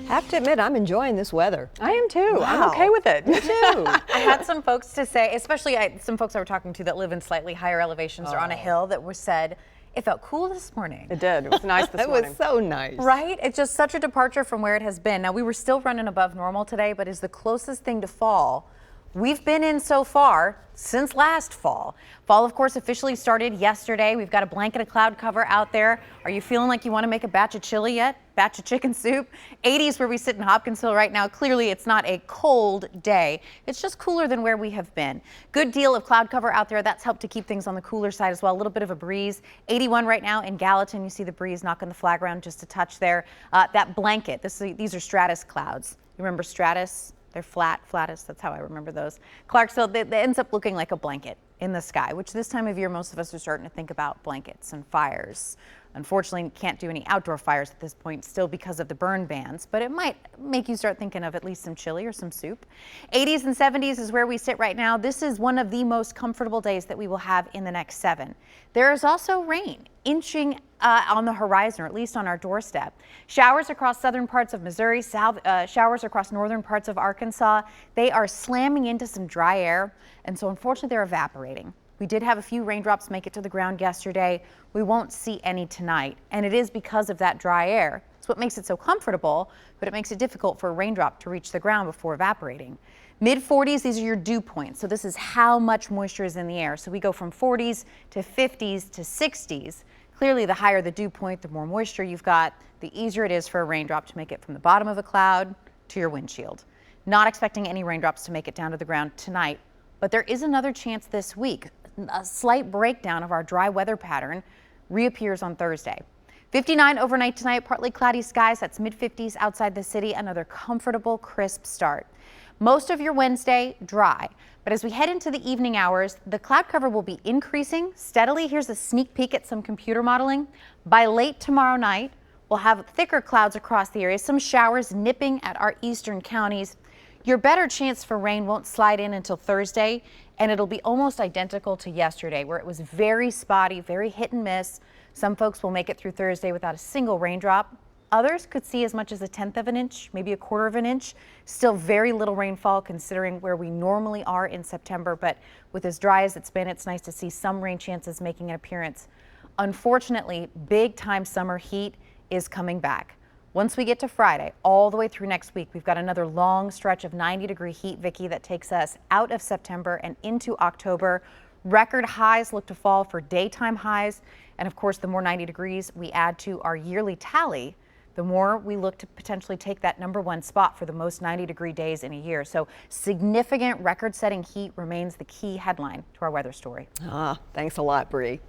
Have to admit, I'm enjoying this weather. I am too. Wow. I'm okay with it. Me too. I had some folks to say, especially some folks I were talking to that live in slightly higher elevations or on a hill that said, it felt cool this morning. It did. It was nice this It morning. was so nice. Right? It's just such a departure from where it has been. Now, we were still running above normal today, but is the closest thing to fall we've been in so far since last fall. Fall, of course, officially started yesterday. We've got a blanket of cloud cover out there. Are you feeling like you want to make a batch of chili yet? Batch of chicken soup? 80s where we sit in Hopkinsville right now. Clearly, it's not a cold day. It's just cooler than where we have been. Good deal of cloud cover out there. That's helped to keep things on the cooler side as well. A little bit of a breeze. 81 right now in Gallatin. You see the breeze knocking the flag around just a touch there. That blanket, these are stratus clouds. You remember stratus? They're flattest. That's how I remember those. Clarksville, that ends up looking like a blanket in the sky, which this time of year, most of us are starting to think about blankets and fires. Unfortunately, can't do any outdoor fires at this point still because of the burn bans, but it might make you start thinking of at least some chili or some soup. 80s and 70s is where we sit right now. This is one of the most comfortable days that we will have in the next 7. There is also rain inching on the horizon, or at least on our doorstep. Showers across southern parts of Missouri, showers across northern parts of Arkansas. They are slamming into some dry air, and so unfortunately they're evaporating. We did have a few raindrops make it to the ground yesterday. We won't see any tonight, and it is because of that dry air. It's what makes it so comfortable, but it makes it difficult for a raindrop to reach the ground before evaporating. Mid-40s, these are your dew points. So this is how much moisture is in the air. So we go from 40s to 50s to 60s. Clearly, the higher the dew point, the more moisture you've got, the easier it is for a raindrop to make it from the bottom of a cloud to your windshield. Not expecting any raindrops to make it down to the ground tonight, but there is another chance this week. A slight breakdown of our dry weather pattern reappears on Thursday. 59 overnight tonight, partly cloudy skies. That's mid-50s outside the city. Another comfortable, crisp start. Most of your Wednesday dry, but as we head into the evening hours, the cloud cover will be increasing steadily. Here's a sneak peek at some computer modeling. By late tomorrow night, we'll have thicker clouds across the area, some showers nipping at our eastern counties. Your better chance for rain won't slide in until Thursday, and it'll be almost identical to yesterday, where it was very spotty, very hit and miss. Some folks will make it through Thursday without a single raindrop. Others could see as much as 1/10 of an inch, maybe 1/4 of an inch. Still very little rainfall considering where we normally are in September, but with as dry as it's been, it's nice to see some rain chances making an appearance. Unfortunately, big time summer heat is coming back. Once we get to Friday, all the way through next week, we've got another long stretch of 90-degree heat, Vicki, that takes us out of September and into October. Record highs look to fall for daytime highs. And of course, the more 90 degrees we add to our yearly tally, the more we look to potentially take that #1 spot for the most 90-degree days in a year. So significant record-setting heat remains the key headline to our weather story. Thanks a lot, Bree.